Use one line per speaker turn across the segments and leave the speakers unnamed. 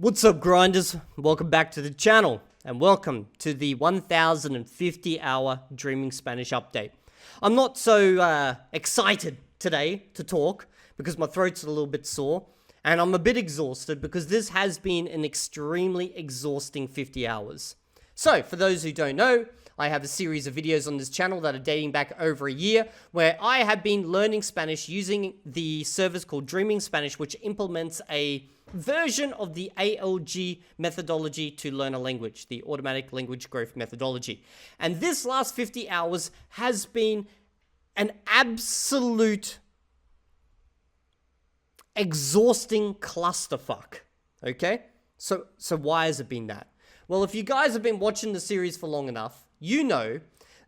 What's up, grinders? Welcome back to the channel and welcome to the 1050 hour Dreaming Spanish update. I'm not so excited today to talk because my throat's a little bit sore and I'm a bit exhausted because this has been an extremely exhausting 50 hours. So, for those who don't know, I have a series of videos on this channel that are dating back over a year where I have been learning Spanish using the service called Dreaming Spanish, which implements a version of the ALG methodology to learn a language, the automatic language growth methodology. And this last 50 hours has been an absolute exhausting clusterfuck, okay? So why has it been that? Well, if you guys have been watching the series for long enough, you know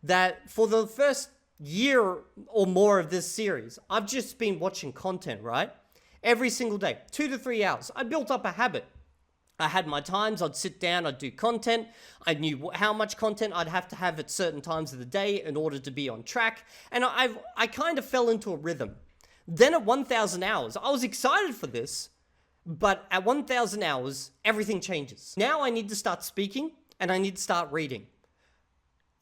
that for the first year or more of this series, I've just been watching content, right? Every single day, 2 to 3 hours. I built up a habit. I had my times, I'd sit down, I'd do content. I knew how much content I'd have to have at certain times of the day in order to be on track. And I kind of fell into a rhythm. Then at 1,000 hours, I was excited for this, but at 1,000 hours, everything changes. Now I need to start speaking and I need to start reading.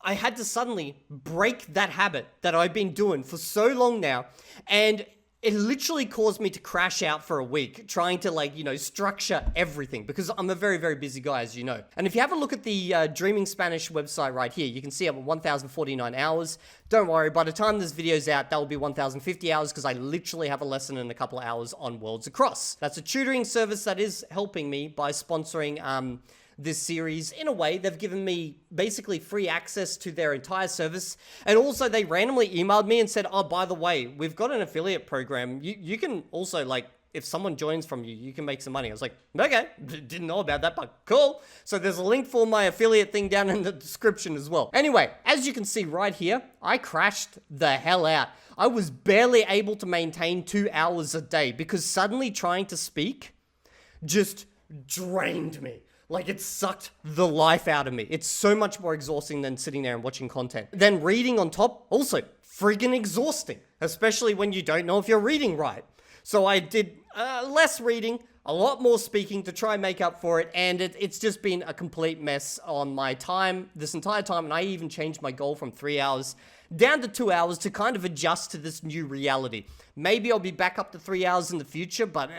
I had to suddenly break that habit that I've been doing for so long now, and it literally caused me to crash out for a week trying to structure everything because I'm a very, very busy guy, as you know. And if you have a look at the Dreaming Spanish website right here, you can see I'm at 1,049 hours. Don't worry, by the time this video's out, that will be 1,050 hours because I literally have a lesson in a couple of hours on Worlds Across. That's a tutoring service that is helping me by sponsoring this series. In a way, they've given me basically free access to their entire service. And also they randomly emailed me and said, oh, by the way, we've got an affiliate program. You can also, if someone joins from you, you can make some money. I was like, okay, didn't know about that, but cool. So there's a link for my affiliate thing down in the description as well. Anyway, as you can see right here, I crashed the hell out. I was barely able to maintain 2 hours a day because suddenly trying to speak just drained me. Like, it sucked the life out of me. It's so much more exhausting than sitting there and watching content. Then reading on top, also friggin' exhausting, especially when you don't know if you're reading right. So I did less reading, a lot more speaking to try and make up for it, and it's just been a complete mess on my time this entire time, and I even changed my goal from 3 hours down to 2 hours to kind of adjust to this new reality. Maybe I'll be back up to 3 hours in the future, but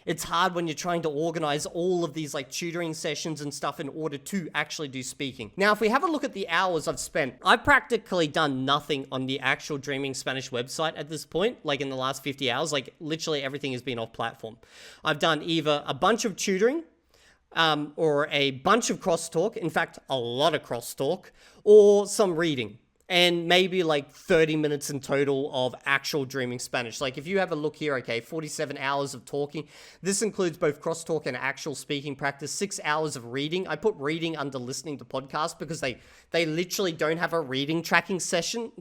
it's hard when you're trying to organize all of these tutoring sessions and stuff in order to actually do speaking. Now, if we have a look at the hours I've spent, I've practically done nothing on the actual Dreaming Spanish website at this point, in the last 50 hours. Literally everything has been off platform. I've done either a bunch of tutoring, or a bunch of crosstalk, in fact, a lot of crosstalk, or some reading. And maybe 30 minutes in total of actual Dreaming Spanish. If you have a look here, okay, 47 hours of talking. This includes both crosstalk and actual speaking practice. 6 hours of reading. I put reading under listening to podcasts because they literally don't have a reading tracking section.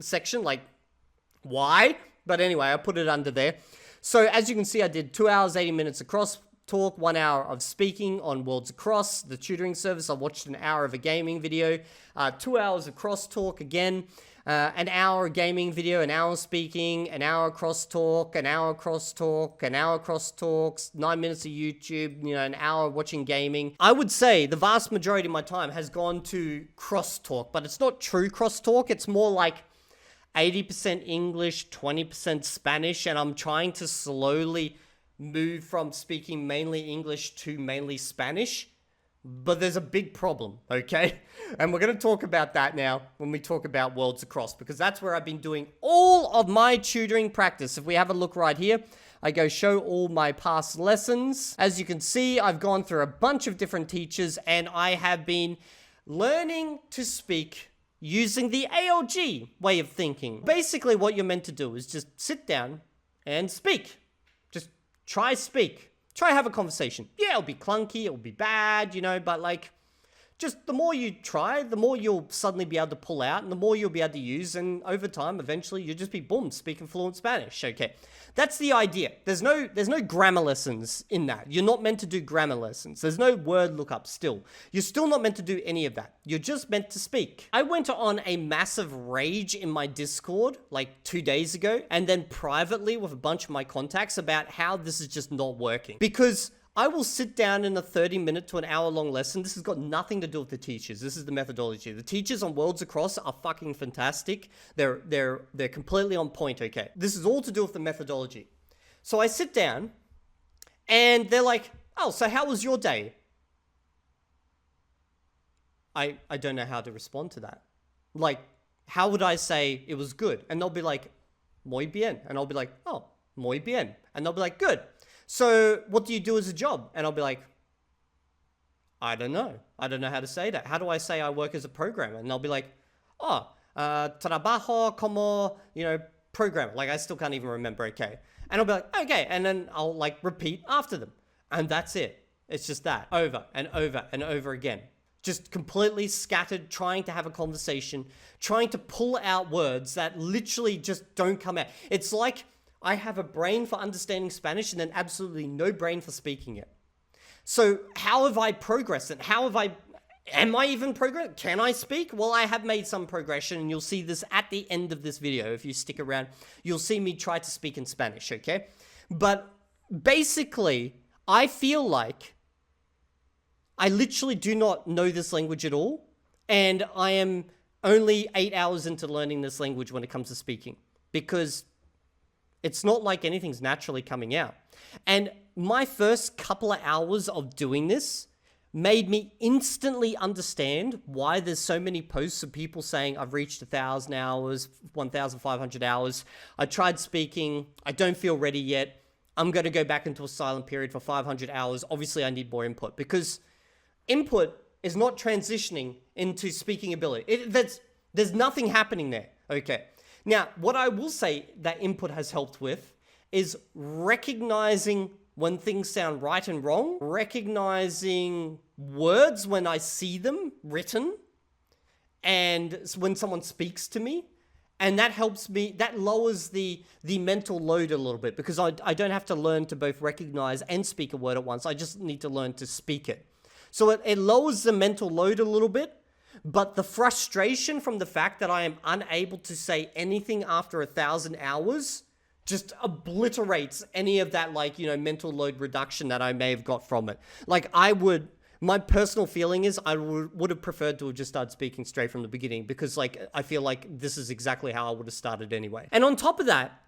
Why? But anyway, I put it under there. So as you can see, I did 2 hours, 80 minutes of crosstalk, 1 hour of speaking on Worlds Across, the tutoring service. I watched an hour of a gaming video, 2 hours of crosstalk again, an hour of gaming video, an hour speaking, an hour crosstalk, an hour crosstalk, an hour crosstalks, 9 minutes of YouTube, an hour watching gaming. I would say the vast majority of my time has gone to crosstalk, but it's not true crosstalk. It's more 80% English, 20% Spanish, and I'm trying to slowly move from speaking mainly English to mainly Spanish, but there's a big problem, okay? And we're going to talk about that now when we talk about Worlds Across, because that's where I've been doing all of my tutoring practice. If we have a look right here, I go show all my past lessons. As you can see, I've gone through a bunch of different teachers, and I have been learning to speak using the ALG way of thinking. Basically, what you're meant to do is just sit down and speak. Try speak. Try have a conversation. Yeah, it'll be clunky, it'll be bad, but just the more you try, the more you'll suddenly be able to pull out and the more you'll be able to use, and over time, eventually, you'll just be, boom, speaking fluent Spanish, okay? That's the idea. There's no grammar lessons in that. You're not meant to do grammar lessons. There's no word lookup still. You're still not meant to do any of that. You're just meant to speak. I went on a massive rage in my Discord 2 days ago, and then privately with a bunch of my contacts about how this is just not working. Because I will sit down in a 30-minute to an hour-long lesson. This has got nothing to do with the teachers. This is the methodology. The teachers on Worlds Across are fucking fantastic. They're completely on point, okay? This is all to do with the methodology. So I sit down, and they're like, oh, so how was your day? I don't know how to respond to that. Like, how would I say it was good? And they'll be like, muy bien. And I'll be like, oh, muy bien. And they'll be like, good. So what do you do as a job? And I'll be like, I don't know. I don't know how to say that. How do I say I work as a programmer? And they'll be like, oh, trabajo como, programmer. Like, I still can't even remember, okay. And I'll be like, okay. And then I'll like repeat after them. And that's it. It's just that over and over and over again. Just completely scattered, trying to have a conversation, trying to pull out words that literally just don't come out. It's like I have a brain for understanding Spanish and then absolutely no brain for speaking it. So how have I progressed? And am I even progressing? Can I speak? Well, I have made some progression, and you'll see this at the end of this video. If you stick around, you'll see me try to speak in Spanish, okay? But basically, I feel like I literally do not know this language at all, and I am only 8 hours into learning this language when it comes to speaking, because it's not like anything's naturally coming out. And my first couple of hours of doing this made me instantly understand why there's so many posts of people saying, I've reached 1,000 hours, 1,500 hours. I tried speaking. I don't feel ready yet. I'm going to go back into a silent period for 500 hours. Obviously, I need more input, because input is not transitioning into speaking ability. There's nothing happening there. Okay. Now, what I will say that input has helped with is recognizing when things sound right and wrong, recognizing words when I see them written, and when someone speaks to me. And that helps me, that lowers the mental load a little bit, because I don't have to learn to both recognize and speak a word at once. I just need to learn to speak it. So it lowers the mental load a little bit, but the frustration from the fact that I am unable to say anything after 1,000 hours just obliterates any of that, mental load reduction that I may have got from it. My personal feeling is I would have preferred to have just started speaking straight from the beginning, because I feel like this is exactly how I would have started anyway. And on top of that,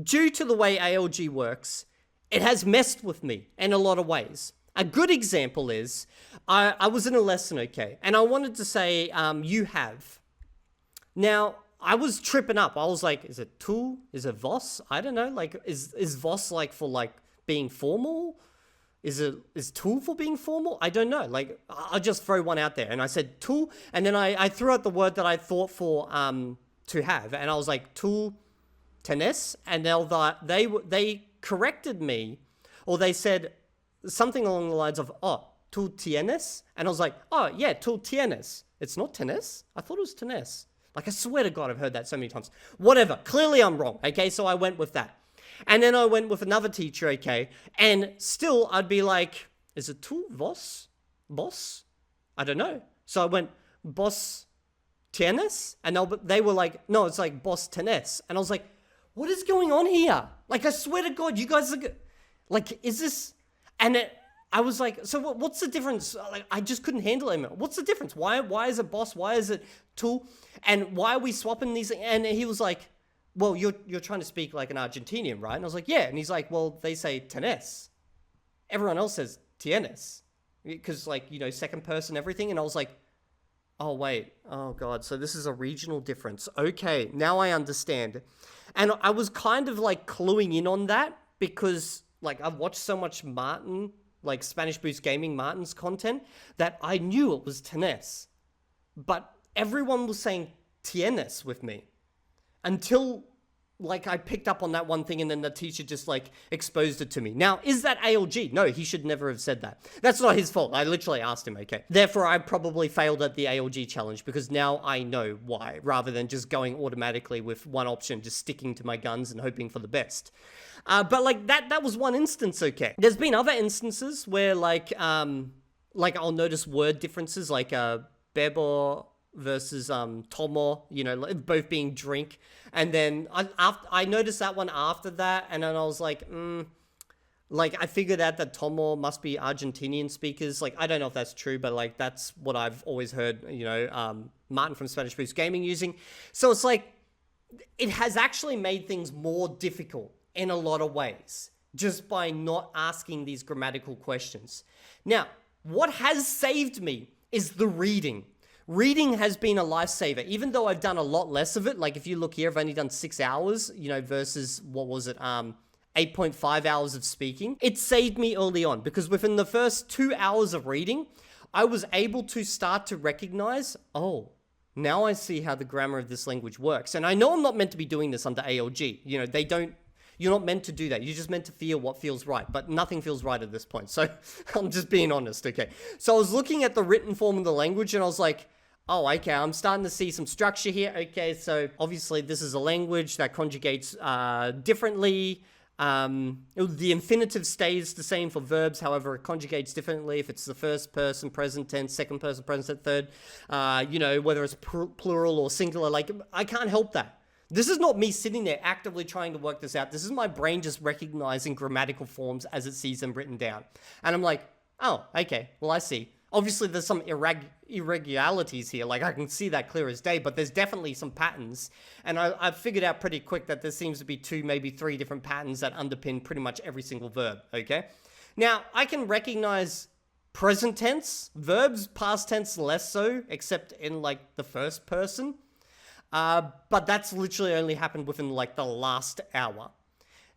due to the way ALG works, it has messed with me in a lot of ways. A good example is, I was in a lesson, okay, and I wanted to say, you have. Now, I was tripping up. I was like, is it tu? Is it vos? I don't know. Is vos for being formal? Is tu for being formal? I don't know. I'll just throw one out there. And I said tu, and then I threw out the word that I thought for to have, and I was like, tu tenés, and they corrected me, or they said something along the lines of, oh, tú tienes? And I was like, oh, yeah, tú tienes. It's not tenés? I thought it was tenés. I swear to God, I've heard that so many times. Whatever. Clearly, I'm wrong, okay? So I went with that. And then I went with another teacher, okay? And still, I'd be like, is it tú vos? Boss? I don't know. So I went, vos tienes? And they were like, no, it's like vos tenés. And I was like, what is going on here? I swear to God, you guys are... is this... And I was like, so what's the difference? I just couldn't handle it. What's the difference? Why is it boss? Why is it tool? And why are we swapping these? And he was like, well, you're trying to speak like an Argentinian, right? And I was like, yeah. And he's like, well, they say tenés. Everyone else says tienes. Because second person, everything. And I was like, oh, wait. Oh, God. So this is a regional difference. Okay. Now I understand. And I was kind of cluing in on that, because I've watched so much Martin, Spanish Boost Gaming Martin's content, that I knew it was tenés. But everyone was saying tienes with me until I picked up on that one thing, and then the teacher just exposed it to me. Now, is that ALG? No, he should never have said that. That's not his fault. I literally asked him, okay? Therefore, I probably failed at the ALG challenge, because now I know why, rather than just going automatically with one option, just sticking to my guns and hoping for the best. But that was one instance, okay? There's been other instances where I'll notice word differences, bebo versus tomo, both being drink. And then I noticed that one after that, and then I was like, Like, I figured out that Tomo must be Argentinian speakers. Like, I don't know if that's true, but like, that's what I've always heard, Martin from Spanish Boost Gaming using. So it's like, it has actually made things more difficult in a lot of ways, just by not asking these grammatical questions. Now, what has saved me is the reading. Reading has been a lifesaver, even though I've done a lot less of it. Like, if you look here, I've only done 6 hours, versus, 8.5 hours of speaking. It saved me early on, because within the first 2 hours of reading, I was able to start to recognize, oh, now I see how the grammar of this language works. And I know I'm not meant to be doing this under ALG. You're not meant to do that. You're just meant to feel what feels right, but nothing feels right at this point. So I'm just being honest, okay? So I was looking at the written form of the language, and I was like, oh, okay, I'm starting to see some structure here. Okay, so obviously this is a language that conjugates differently. The infinitive stays the same for verbs, however, it conjugates differently if it's the first person present tense, second person present tense, third, whether it's plural or singular. Like, I can't help that. This is not me sitting there actively trying to work this out. This is my brain just recognizing grammatical forms as it sees them written down. And I'm like, oh, okay, well, I see. Obviously, there's some irregularities here. Like, I can see that clear as day, but there's definitely some patterns. And I've figured out pretty quick that there seems to be 2, maybe 3 different patterns that underpin pretty much every single verb, okay? Now, I can recognize present tense verbs, past tense less so, except in, like, the first person. But that's literally only happened within, like, the last hour.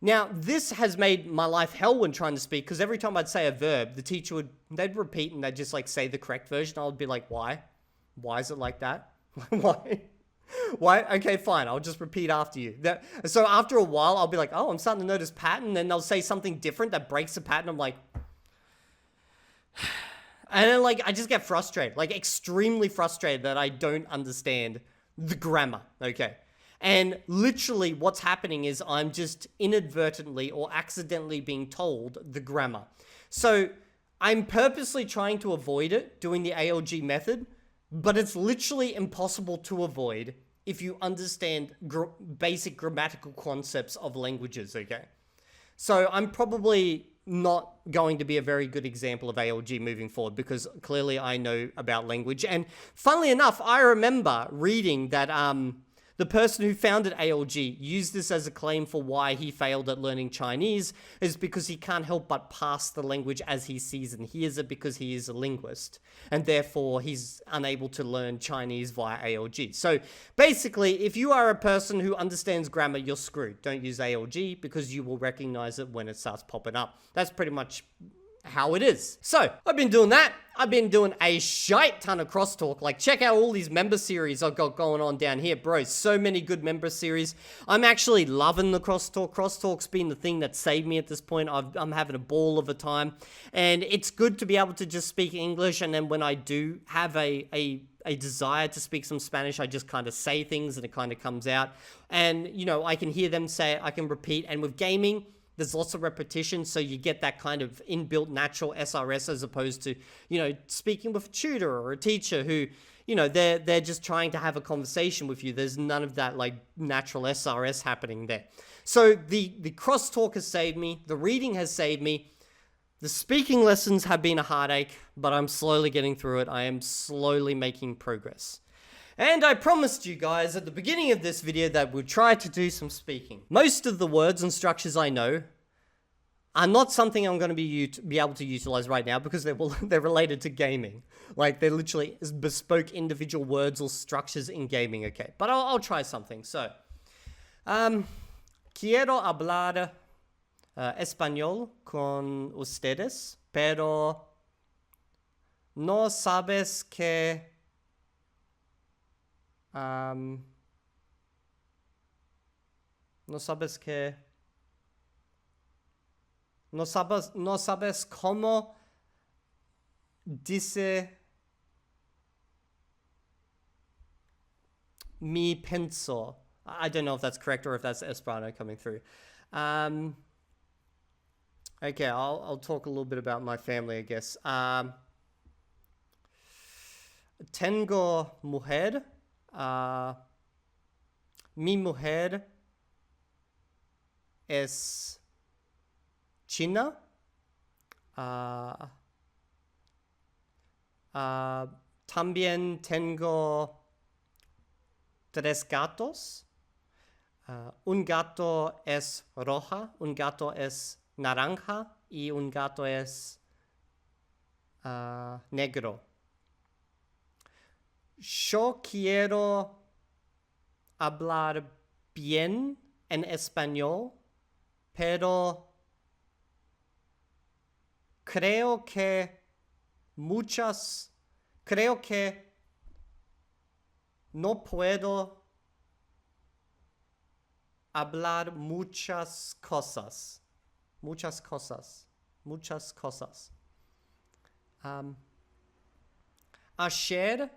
Now, this has made my life hell when trying to speak, because every time I'd say a verb, the teacher they'd repeat and they'd just, like, say the correct version. I would be like, why? Why is it like that? Why? Why? Okay, fine. I'll just repeat after you. So after a while, I'll be like, oh, I'm starting to notice pattern. Then they'll say something different that breaks the pattern. I'm like... And then, like, I just get frustrated. Like, extremely frustrated that I don't understand the grammar, okay? And literally what's happening is I'm just inadvertently or accidentally being told the grammar. So I'm purposely trying to avoid it, doing the ALG method, but it's literally impossible to avoid if you understand basic grammatical concepts of languages, okay? So I'm probably not going to be a very good example of ALG moving forward, because clearly I know about language. And funnily enough, I remember reading that the person who founded ALG used this as a claim for why he failed at learning Chinese, is because he can't help but pass the language as he sees and hears it, because he is a linguist, and therefore he's unable to learn Chinese via ALG. So basically, if you are a person who understands grammar, you're screwed. Don't use ALG, because you will recognize it when it starts popping up. That's pretty much how it is. So I've been doing that. I've been doing a shite ton of crosstalk. Like, check out all these member series I've got going on down here, bro. So many good member series. I'm actually loving the crosstalk. Crosstalk's been the thing that saved me at this point. I'm having a ball of a time, and it's good to be able to just speak English, and then when I do have a desire to speak some Spanish, I just kind of say things and it kind of comes out. And, I can hear them say it, I can repeat. And with gaming, there's lots of repetition, so you get that kind of inbuilt natural SRS, as opposed to, speaking with a tutor or a teacher who, they're just trying to have a conversation with you. There's none of that, like, natural SRS happening there. So the crosstalk has saved me. The reading has saved me. The speaking lessons have been a heartache, but I'm slowly getting through it. I am slowly making progress. And I promised you guys at the beginning of this video that we'd try to do some speaking. Most of the words and structures I know are not something I'm going to be able to utilize right now, because they're related to gaming. Like, they're literally bespoke individual words or structures in gaming, okay? But I'll try something. So, quiero hablar español con ustedes, pero no sabes que... no sabes cómo dice mi penso. I don't know if that's correct or if that's Esperanto coming through. Okay, I'll talk a little bit about my family, I guess. Tengo mujer. Mi mujer es China. También tengo 3 gatos. Un gato es roja, un gato es naranja y un gato es negro. Yo quiero hablar bien en español, pero creo que no puedo hablar muchas cosas. Ayer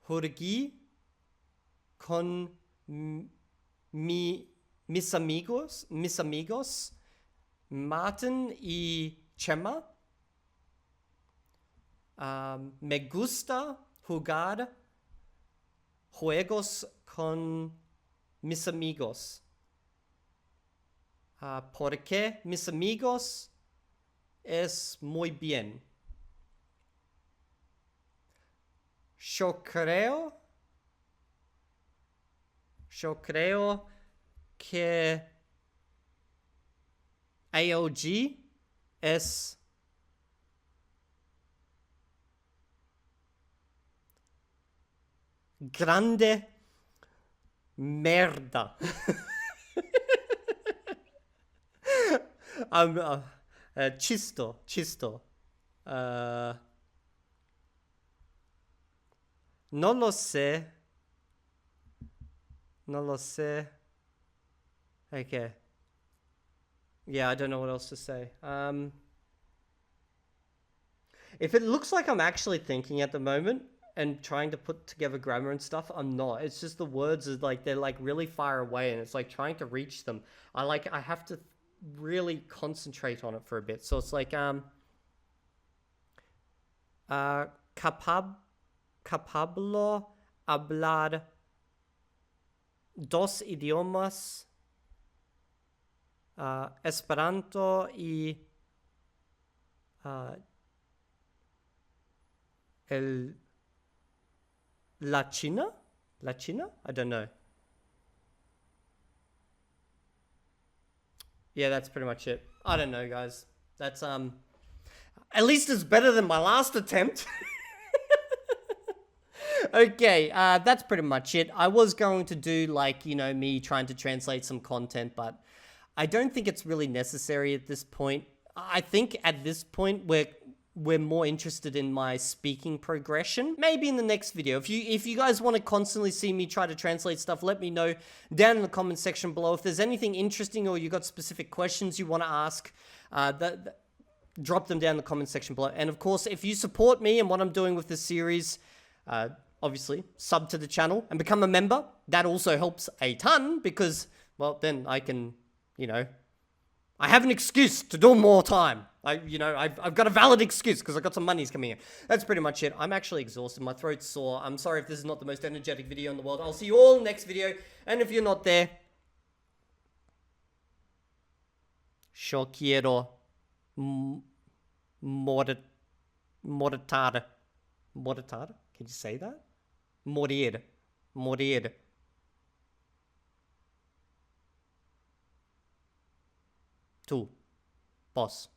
jugué con mis amigos, Martin y Chema. Me gusta jugar juegos con mis amigos. Porque mis amigos es muy bien. Yo creo que ALG es grande merda. Chisto. No lo sé. Okay. Yeah, I don't know what else to say. If it looks like I'm actually thinking at the moment and trying to put together grammar and stuff, I'm not. It's just the words are like, they're like really far away and it's like trying to reach them. I have to really concentrate on it for a bit. So it's like, capablo hablar 2 idiomas, Esperanto y La China? I don't know. Yeah, that's pretty much it. I don't know, guys. That's at least it's better than my last attempt. Okay, that's pretty much it. I was going to do like, me trying to translate some content, but I don't think it's really necessary at this point. I think at this point we're more interested in my speaking progression. Maybe in the next video. If you guys want to constantly see me try to translate stuff, let me know down in the comment section below. If there's anything interesting or you got specific questions you want to ask, drop them down in the comment section below. And of course, if you support me and what I'm doing with this series, obviously sub to the channel and become a member. That also helps a ton because, well, then I can, I have an excuse to do more time. I've got a valid excuse because I've got some monies coming in. That's pretty much it. I'm actually exhausted. My throat's sore. I'm sorry if this is not the most energetic video in the world. I'll see you all in the next video. And if you're not there, yo quiero morir. Can you say that? Morir. Tu, boss.